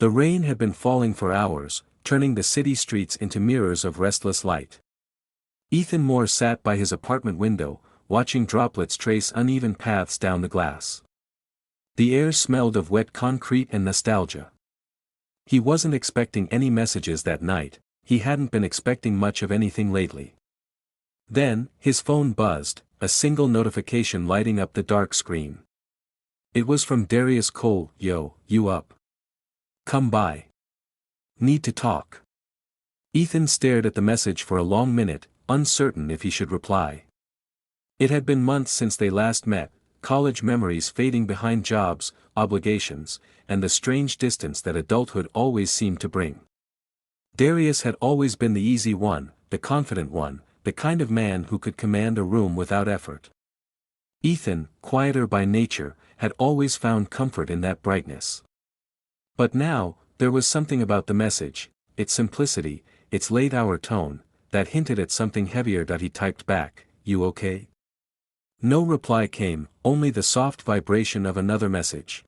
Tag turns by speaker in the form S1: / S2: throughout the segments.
S1: The rain had been falling for hours, turning the city streets into mirrors of restless light. Ethan Moore sat by his apartment window, watching droplets trace uneven paths down the glass. The air smelled of wet concrete and nostalgia. He wasn't expecting any messages that night, he hadn't been expecting much of anything lately. Then, his phone buzzed, a single notification lighting up the dark screen. It was from Darius Cole. "Yo, you up? Come by. Need to talk." Ethan stared at the message for a long minute, uncertain if he should reply. It had been months since they last met, college memories fading behind jobs, obligations, and the strange distance that adulthood always seemed to bring. Darius had always been the easy one, the confident one, the kind of man who could command a room without effort. Ethan, quieter by nature, had always found comfort in that brightness. But now, there was something about the message, its simplicity, its late-hour tone, that hinted at something heavier. He typed back, "You okay?" No reply came, only the soft vibration of another message.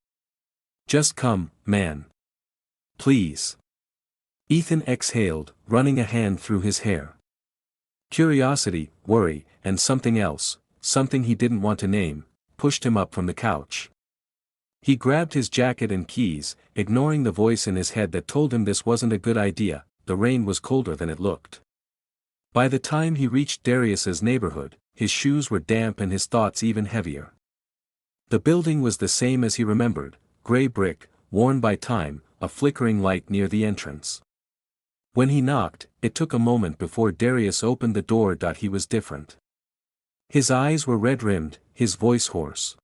S1: "Just come, man. Please." Ethan exhaled, running a hand through his hair. Curiosity, worry, and something else, something he didn't want to name, pushed him up from the couch. He grabbed his jacket and keys, ignoring the voice in his head that told him this wasn't a good idea. The rain was colder than it looked. By the time he reached Darius's neighborhood, his shoes were damp and his thoughts even heavier. The building was the same as he remembered, gray brick, worn by time, a flickering light near the entrance. When he knocked, it took a moment before Darius opened the door. He was different. His eyes were red-rimmed, his voice hoarse.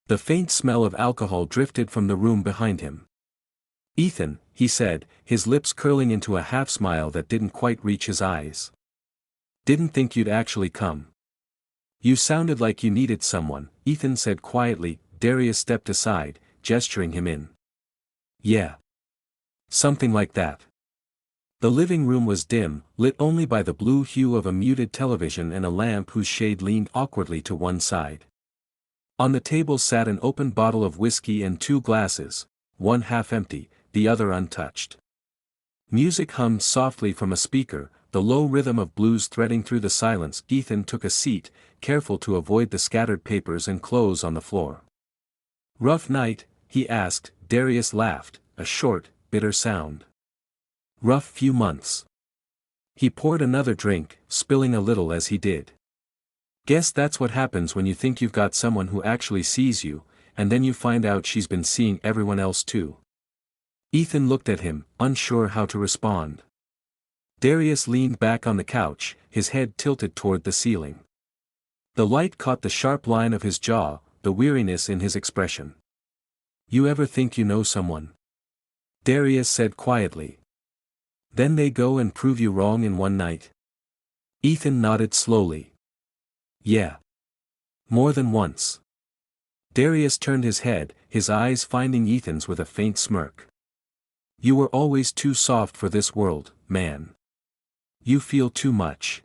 S1: The faint smell of alcohol drifted from the room behind him. "Ethan," he said, his lips curling into a half-smile that didn't quite reach his eyes. "Didn't think you'd actually come. You sounded like you needed someone," Ethan said quietly. Darius stepped aside, gesturing him in. "Yeah. Something like that." The living room was dim, lit only by the blue hue of a muted television and a lamp whose shade leaned awkwardly to one side. On the table sat an open bottle of whiskey and two glasses, one half empty, the other untouched. Music hummed softly from a speaker, the low rhythm of blues threading through the silence. Ethan took a seat, careful to avoid the scattered papers and clothes on the floor. "Rough night?" he asked. Darius laughed, a short, bitter sound. "Rough few months." He poured another drink, spilling a little as he did. "Guess that's what happens when you think you've got someone who actually sees you, and then you find out she's been seeing everyone else too." Ethan looked at him, unsure how to respond. Darius leaned back on the couch, his head tilted toward the ceiling. The light caught the sharp line of his jaw, the weariness in his expression. "You ever think you know someone?" Darius said quietly. "Then they go and prove you wrong in one night?" Ethan nodded slowly. "Yeah. More than once." Darius turned his head, his eyes finding Ethan's with a faint smirk. "You were always too soft for this world, man. You feel too much."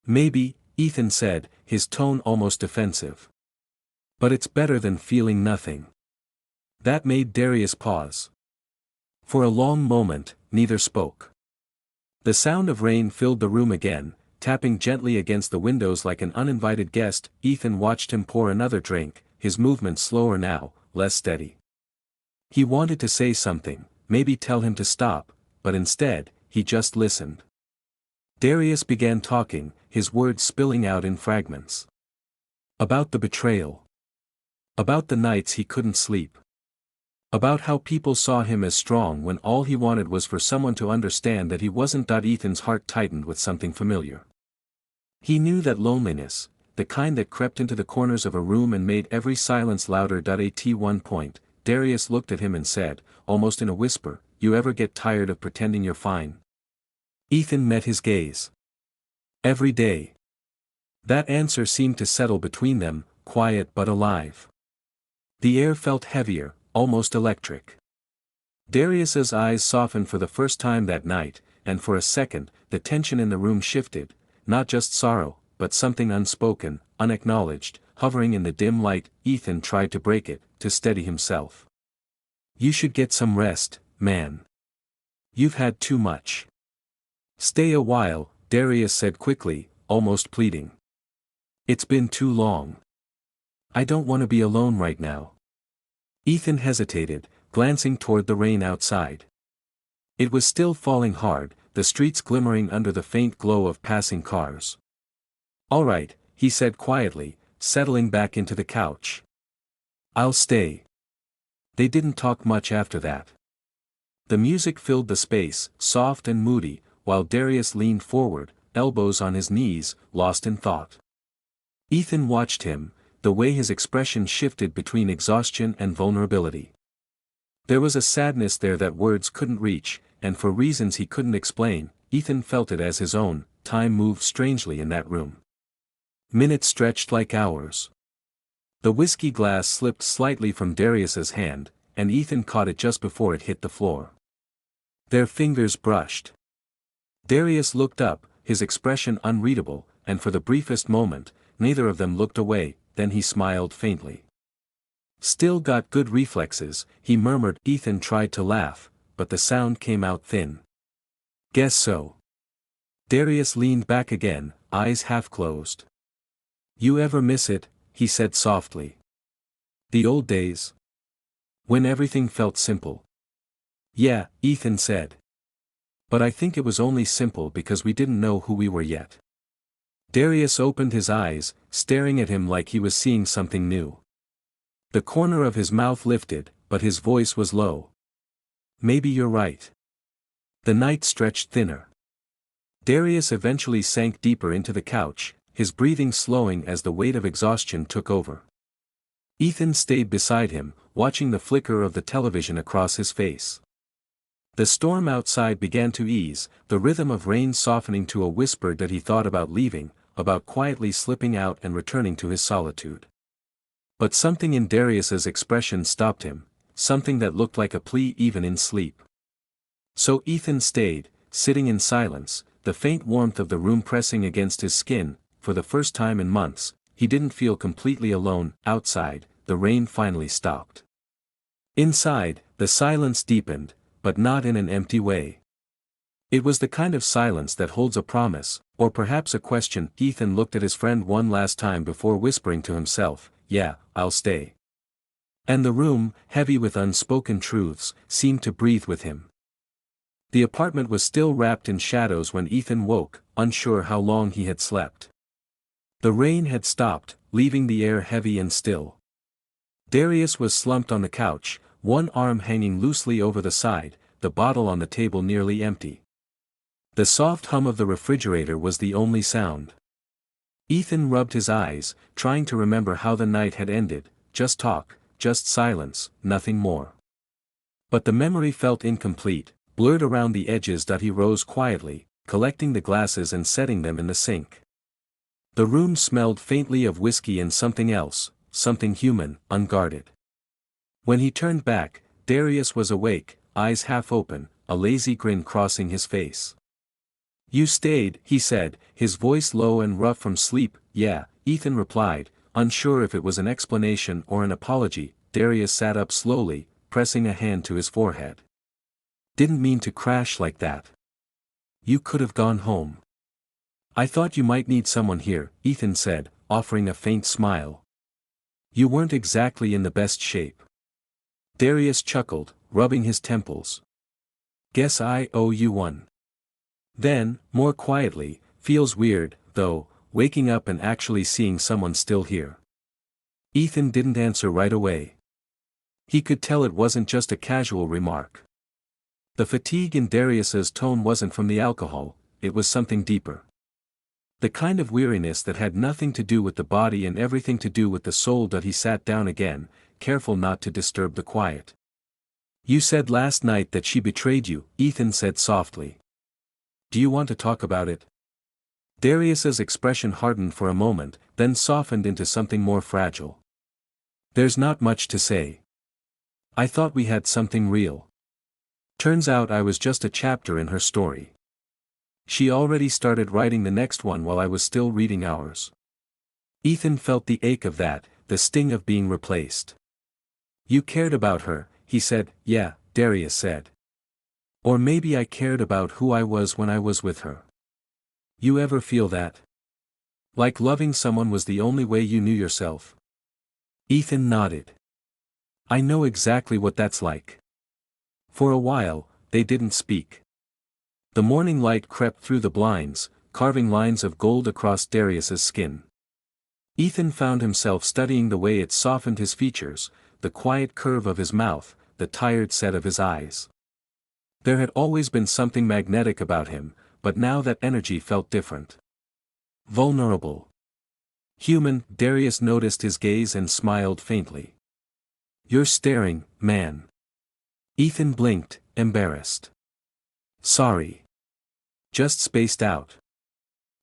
S1: "Maybe," Ethan said, his tone almost defensive. "But it's better than feeling nothing." That made Darius pause. For a long moment, neither spoke. The sound of rain filled the room again, tapping gently against the windows like an uninvited guest. Ethan watched him pour another drink, his movements slower now, less steady. He wanted to say something, maybe tell him to stop, but instead, he just listened. Darius began talking, his words spilling out in fragments. About the betrayal. About the nights he couldn't sleep. About how people saw him as strong when all he wanted was for someone to understand that he wasn't. Ethan's heart tightened with something familiar. He knew that loneliness, the kind that crept into the corners of a room and made every silence louder. At one point, Darius looked at him and said, almost in a whisper, "You ever get tired of pretending you're fine?" Ethan met his gaze. "Every day." That answer seemed to settle between them, quiet but alive. The air felt heavier, almost electric. Darius's eyes softened for the first time that night, and for a second, the tension in the room shifted, not just sorrow, but something unspoken, unacknowledged, hovering in the dim light. Ethan tried to break it, to steady himself. "You should get some rest, man. You've had too much. Stay a while, Darius said quickly, almost pleading. It's been too long. I don't want to be alone right now. Ethan hesitated, glancing toward the rain outside. It was still falling hard, the streets glimmering under the faint glow of passing cars. All right, he said quietly, settling back into the couch. I'll stay. They didn't talk much after that. The music filled the space, soft and moody, while Darius leaned forward, elbows on his knees, lost in thought. Ethan watched him, the way his expression shifted between exhaustion and vulnerability. There was a sadness there that words couldn't reach, and for reasons he couldn't explain, Ethan felt it as his own. Time moved strangely in that room. Minutes stretched like hours. The whiskey glass slipped slightly from Darius's hand, and Ethan caught it just before it hit the floor. Their fingers brushed. Darius looked up, his expression unreadable, and for the briefest moment, neither of them looked away. Then he smiled faintly. Still got good reflexes, he murmured. Ethan tried to laugh, but the sound came out thin. Guess so. Darius leaned back again, eyes half closed. You ever miss it? He said softly. The old days? When everything felt simple. Yeah, Ethan said. But I think it was only simple because we didn't know who we were yet. Darius opened his eyes, staring at him like he was seeing something new. The corner of his mouth lifted, but his voice was low. Maybe you're right. The night stretched thinner. Darius eventually sank deeper into the couch, his breathing slowing as the weight of exhaustion took over. Ethan stayed beside him, watching the flicker of the television across his face. The storm outside began to ease, the rhythm of rain softening to a whisper that he thought about leaving, about quietly slipping out and returning to his solitude. But something in Darius's expression stopped him, something that looked like a plea even in sleep. So Ethan stayed, sitting in silence, the faint warmth of the room pressing against his skin. For the first time in months, he didn't feel completely alone. Outside, the rain finally stopped. Inside, the silence deepened, but not in an empty way. It was the kind of silence that holds a promise, or perhaps a question. Ethan looked at his friend one last time before whispering to himself, yeah, I'll stay. And the room, heavy with unspoken truths, seemed to breathe with him. The apartment was still wrapped in shadows when Ethan woke, unsure how long he had slept. The rain had stopped, leaving the air heavy and still. Darius was slumped on the couch, one arm hanging loosely over the side, the bottle on the table nearly empty. The soft hum of the refrigerator was the only sound. Ethan rubbed his eyes, trying to remember how the night had ended. Just talk, just silence, nothing more. But the memory felt incomplete, blurred around the edges. He rose quietly, collecting the glasses and setting them in the sink. The room smelled faintly of whiskey and something else, something human, unguarded. When he turned back, Darius was awake, eyes half open, a lazy grin crossing his face. You stayed, he said, his voice low and rough from sleep. Yeah, Ethan replied, unsure if it was an explanation or an apology. Darius sat up slowly, pressing a hand to his forehead. Didn't mean to crash like that. You could have gone home. I thought you might need someone here, Ethan said, offering a faint smile. You weren't exactly in the best shape. Darius chuckled, rubbing his temples. Guess I owe you one. Then, more quietly, feels weird, though, waking up and actually seeing someone still here. Ethan didn't answer right away. He could tell it wasn't just a casual remark. The fatigue in Darius's tone wasn't from the alcohol, it was something deeper. The kind of weariness that had nothing to do with the body and everything to do with the soul. He sat down again, careful not to disturb the quiet. You said last night that she betrayed you, Ethan said softly. Do you want to talk about it? Darius's expression hardened for a moment, then softened into something more fragile. There's not much to say. I thought we had something real. Turns out I was just a chapter in her story. She already started writing the next one while I was still reading ours. Ethan felt the ache of that, the sting of being replaced. You cared about her, he said. Yeah, Darius said. Or maybe I cared about who I was when I was with her. You ever feel that? Like loving someone was the only way you knew yourself? Ethan nodded. I know exactly what that's like. For a while, they didn't speak. The morning light crept through the blinds, carving lines of gold across Darius's skin. Ethan found himself studying the way it softened his features, the quiet curve of his mouth, the tired set of his eyes. There had always been something magnetic about him, but now that energy felt different. Vulnerable. Human. Darius noticed his gaze and smiled faintly. You're staring, man. Ethan blinked, embarrassed. Sorry. Just spaced out.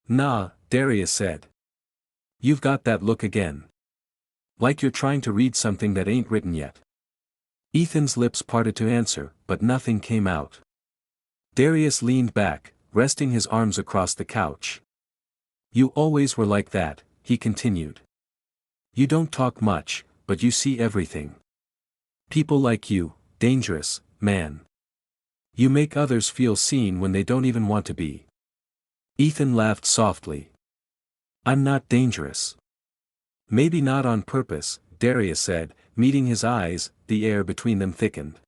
S1: Nah, Darius said. You've got that look again. Like you're trying to read something that ain't written yet. Ethan's lips parted to answer, but nothing came out. Darius leaned back, resting his arms across the couch. You always were like that, he continued. You don't talk much, but you see everything. People like you, dangerous, man. You make others feel seen when they don't even want to be. Ethan laughed softly. I'm not dangerous. Maybe not on purpose, Darius said, meeting his eyes. The air between them thickened.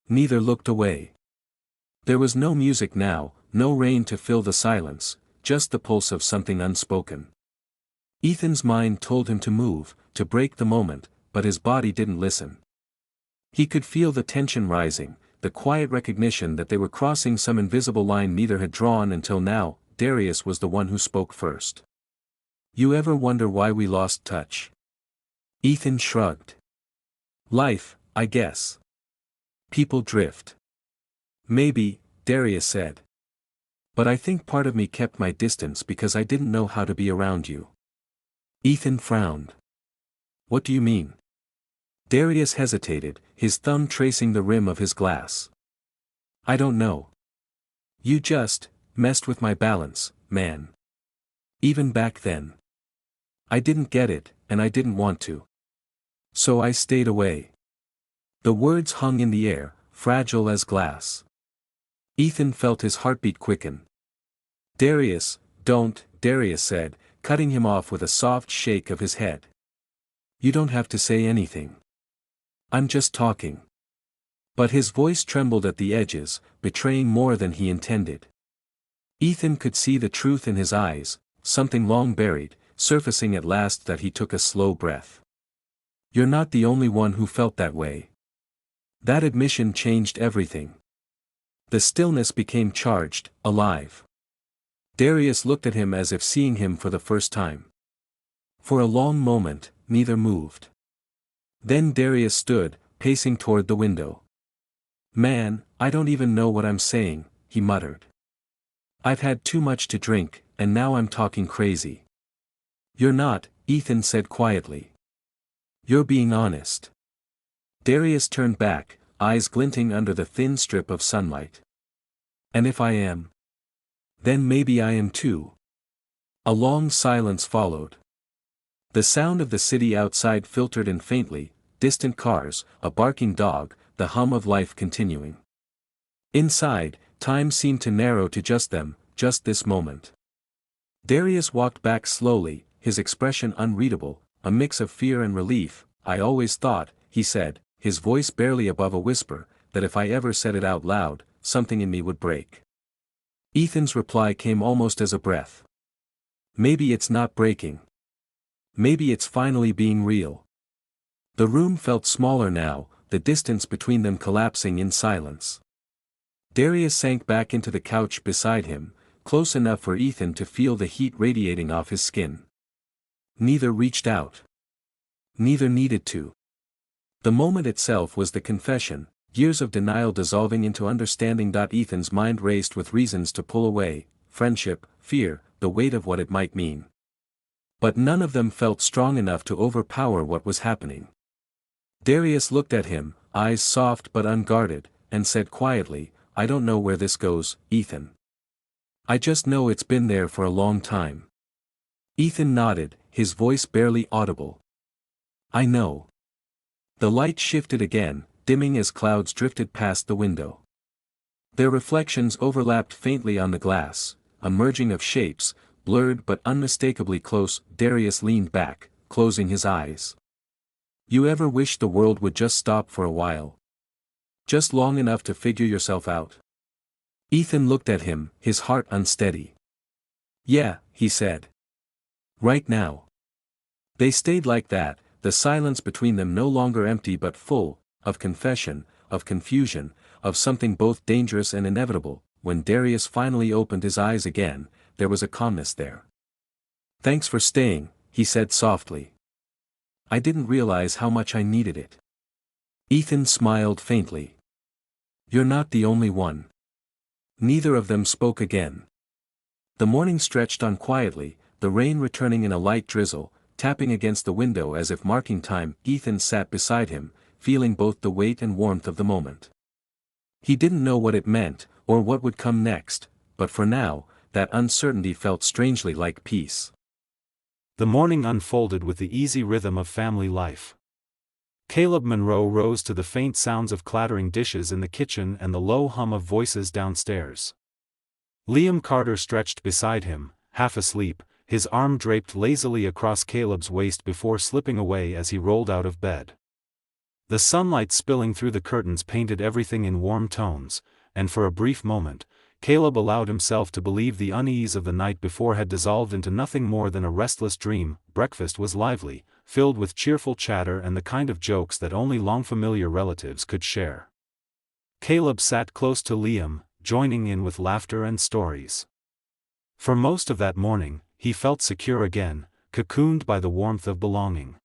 S1: Neither looked away. There was no music now, no rain to fill the silence, just the pulse of something unspoken. Ethan's mind told him to move, to break the moment, but his body didn't listen. He could feel the tension rising, the quiet recognition that they were crossing some invisible line neither had drawn until now. Darius was the one who spoke first. You ever wonder why we lost touch? Ethan shrugged. Life, I guess. People drift. Maybe, Darius said. But I think part of me kept my distance because I didn't know how to be around you. Ethan frowned. What do you mean? Darius hesitated, his thumb tracing the rim of his glass. I don't know. You just messed with my balance, man. Even back then. I didn't get it, and I didn't want to. So I stayed away. The words hung in the air, fragile as glass. Ethan felt his heartbeat quicken. Darius, don't, Darius said, cutting him off with a soft shake of his head. You don't have to say anything. I'm just talking. But his voice trembled at the edges, betraying more than he intended. Ethan could see the truth in his eyes, something long buried, surfacing at last. That he took a slow breath. You're not the only one who felt that way. That admission changed everything. The stillness became charged, alive. Darius looked at him as if seeing him for the first time. For a long moment, neither moved. Then Darius stood, pacing toward the window. Man, I don't even know what I'm saying, he muttered. I've had too much to drink, and now I'm talking crazy. You're not, Ethan said quietly. You're being honest. Darius turned back, eyes glinting under the thin strip of sunlight. And if I am? Then maybe I am too. A long silence followed. The sound of the city outside filtered in faintly, distant cars, a barking dog, the hum of life continuing. Inside, time seemed to narrow to just them, just this moment. Darius walked back slowly, his expression unreadable, a mix of fear and relief. I always thought, he said, his voice barely above a whisper, that if I ever said it out loud, something in me would break. Ethan's reply came almost as a breath. Maybe it's not breaking. Maybe it's finally being real. The room felt smaller now, the distance between them collapsing in silence. Darius sank back into the couch beside him, close enough for Ethan to feel the heat radiating off his skin. Neither reached out. Neither needed to. The moment itself was the confession, years of denial dissolving into understanding. Ethan's mind raced with reasons to pull away, friendship, fear, the weight of what it might mean. But none of them felt strong enough to overpower what was happening. Darius looked at him, eyes soft but unguarded, and said quietly, I don't know where this goes, Ethan. I just know it's been there for a long time. Ethan nodded, his voice barely audible. I know. The light shifted again, dimming as clouds drifted past the window. Their reflections overlapped faintly on the glass, a merging of shapes, blurred but unmistakably close. Darius leaned back, closing his eyes. You ever wish the world would just stop for a while? Just long enough to figure yourself out? Ethan looked at him, his heart unsteady. Yeah, he said. Right now. They stayed like that, the silence between them no longer empty but full, of confession, of confusion, of something both dangerous and inevitable. When Darius finally opened his eyes again, there was a calmness there. Thanks for staying, he said softly. I didn't realize how much I needed it. Ethan smiled faintly. You're not the only one. Neither of them spoke again. The morning stretched on quietly, the rain returning in a light drizzle, tapping against the window as if marking time. Ethan sat beside him, feeling both the weight and warmth of the moment. He didn't know what it meant, or what would come next, but for now, that uncertainty felt strangely like peace.
S2: The morning unfolded with the easy rhythm of family life. Caleb Monroe rose to the faint sounds of clattering dishes in the kitchen and the low hum of voices downstairs. Liam Carter stretched beside him, half asleep, his arm draped lazily across Caleb's waist before slipping away as he rolled out of bed. The sunlight spilling through the curtains painted everything in warm tones, and for a brief moment, Caleb allowed himself to believe the unease of the night before had dissolved into nothing more than a restless dream. Breakfast was lively, filled with cheerful chatter and the kind of jokes that only long-familiar relatives could share. Caleb sat close to Liam, joining in with laughter and stories. For most of that morning, he felt secure again, cocooned by the warmth of belonging.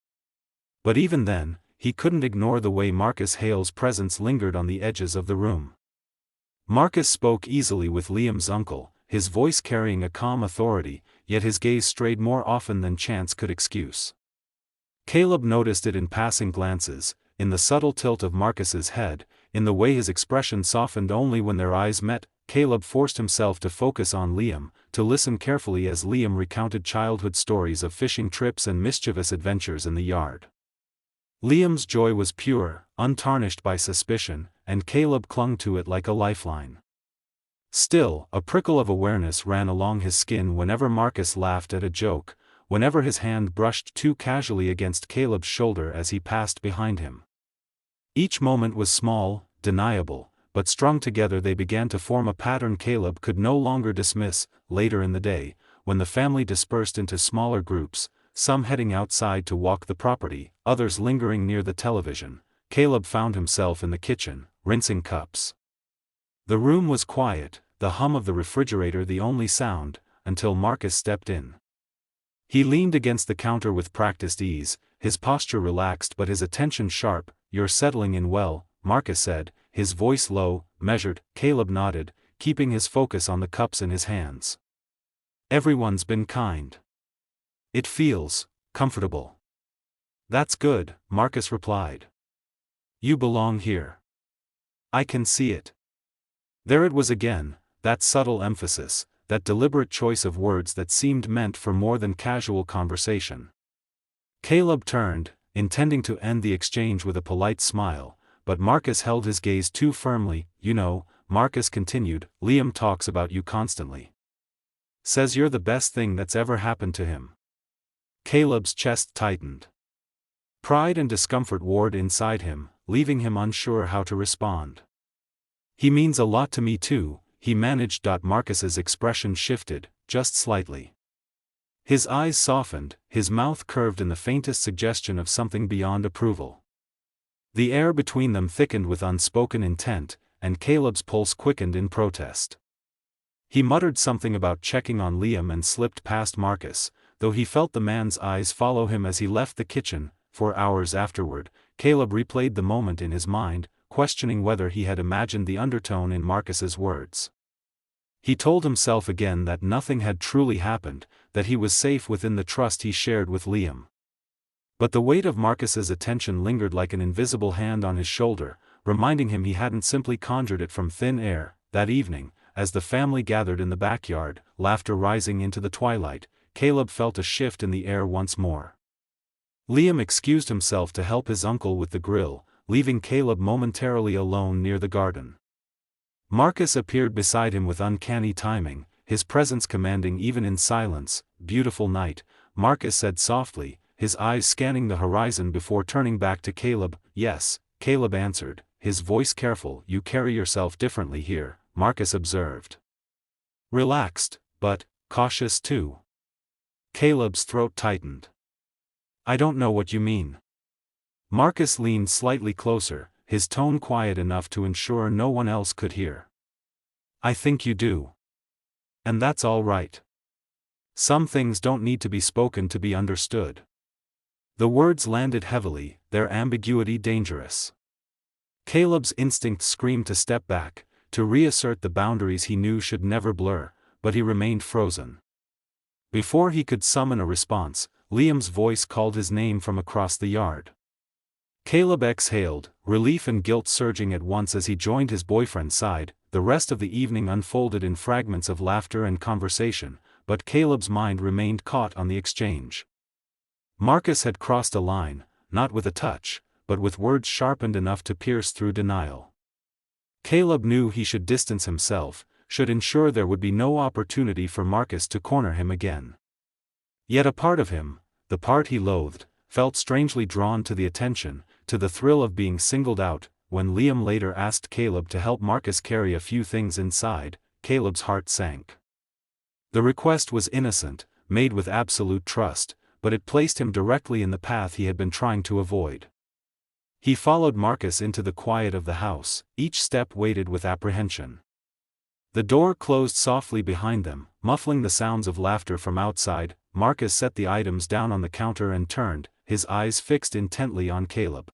S2: But even then, he couldn't ignore the way Marcus Hale's presence lingered on the edges of the room. Marcus spoke easily with Liam's uncle, his voice carrying a calm authority, yet his gaze strayed more often than chance could excuse. Caleb noticed it in passing glances, in the subtle tilt of Marcus's head, in the way his expression softened only when their eyes met. Caleb forced himself to focus on Liam, to listen carefully as Liam recounted childhood stories of fishing trips and mischievous adventures in the yard. Liam's joy was pure, untarnished by suspicion, and Caleb clung to it like a lifeline. Still, a prickle of awareness ran along his skin whenever Marcus laughed at a joke, whenever his hand brushed too casually against Caleb's shoulder as he passed behind him. Each moment was small, deniable, but strung together they began to form a pattern Caleb could no longer dismiss. Later in the day, when the family dispersed into smaller groups, some heading outside to walk the property, others lingering near the television, Caleb found himself in the kitchen, rinsing cups. The room was quiet, the hum of the refrigerator the only sound, until Marcus stepped in. He leaned against the counter with practiced ease, his posture relaxed but his attention sharp. You're settling in well, Marcus said, his voice low, measured. Caleb nodded, keeping his focus on the cups in his hands. Everyone's been kind. It feels comfortable. That's good, Marcus replied. You belong here. I can see it. There it was again, that subtle emphasis, that deliberate choice of words that seemed meant for more than casual conversation. Caleb turned, intending to end the exchange with a polite smile, but Marcus held his gaze too firmly. You know, Marcus continued, Liam talks about you constantly. Says you're the best thing that's ever happened to him. Caleb's chest tightened. Pride and discomfort warred inside him, leaving him unsure how to respond. He means a lot to me too, he managed. Marcus's expression shifted, just slightly. His eyes softened, his mouth curved in the faintest suggestion of something beyond approval. The air between them thickened with unspoken intent, and Caleb's pulse quickened in protest. He muttered something about checking on Liam and slipped past Marcus, though he felt the man's eyes follow him as he left the kitchen. For hours afterward, Caleb replayed the moment in his mind, questioning whether he had imagined the undertone in Marcus's words. He told himself again that nothing had truly happened, that he was safe within the trust he shared with Liam. But the weight of Marcus's attention lingered like an invisible hand on his shoulder, reminding him he hadn't simply conjured it from thin air. That evening, as the family gathered in the backyard, laughter rising into the twilight, Caleb felt a shift in the air once more. Liam excused himself to help his uncle with the grill, leaving Caleb momentarily alone near the garden. Marcus appeared beside him with uncanny timing, his presence commanding even in silence. "Beautiful night," Marcus said softly, his eyes scanning the horizon before turning back to Caleb. "Yes," Caleb answered, his voice careful. "You carry yourself differently here," Marcus observed. "Relaxed, but cautious too." Caleb's throat tightened. "I don't know what you mean." Marcus leaned slightly closer, his tone quiet enough to ensure no one else could hear. "I think you do. And that's all right. Some things don't need to be spoken to be understood." The words landed heavily, their ambiguity dangerous. Caleb's instinct screamed to step back, to reassert the boundaries he knew should never blur, but he remained frozen. Before he could summon a response, Liam's voice called his name from across the yard. Caleb exhaled, relief and guilt surging at once as he joined his boyfriend's side. The rest of the evening unfolded in fragments of laughter and conversation, but Caleb's mind remained caught on the exchange. Marcus had crossed a line, not with a touch, but with words sharpened enough to pierce through denial. Caleb knew he should distance himself, should ensure there would be no opportunity for Marcus to corner him again. Yet a part of him, the part he loathed, felt strangely drawn to the attention, to the thrill of being singled out. When Liam later asked Caleb to help Marcus carry a few things inside, Caleb's heart sank. The request was innocent, made with absolute trust, but it placed him directly in the path he had been trying to avoid. He followed Marcus into the quiet of the house, each step weighted with apprehension. The door closed softly behind them, muffling the sounds of laughter from outside. Marcus set the items down on the counter and turned, his eyes fixed intently on Caleb.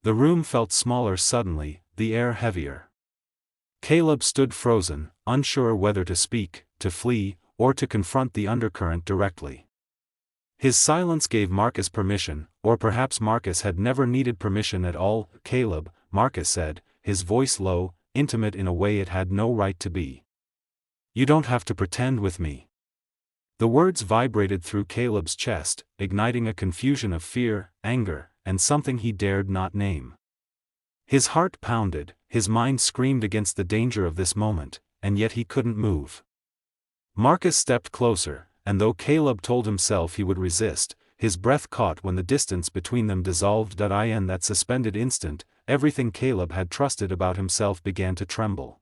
S2: The room felt smaller suddenly, the air heavier. Caleb stood frozen, unsure whether to speak, to flee, or to confront the undercurrent directly. His silence gave Marcus permission, or perhaps Marcus had never needed permission at all. "Caleb," Marcus said, his voice low, intimate in a way it had no right to be. "You don't have to pretend with me." The words vibrated through Caleb's chest, igniting a confusion of fear, anger, and something he dared not name. His heart pounded, his mind screamed against the danger of this moment, and yet he couldn't move. Marcus stepped closer, and though Caleb told himself he would resist, his breath caught when the distance between them dissolved. In that suspended instant, everything Caleb had trusted about himself began to tremble.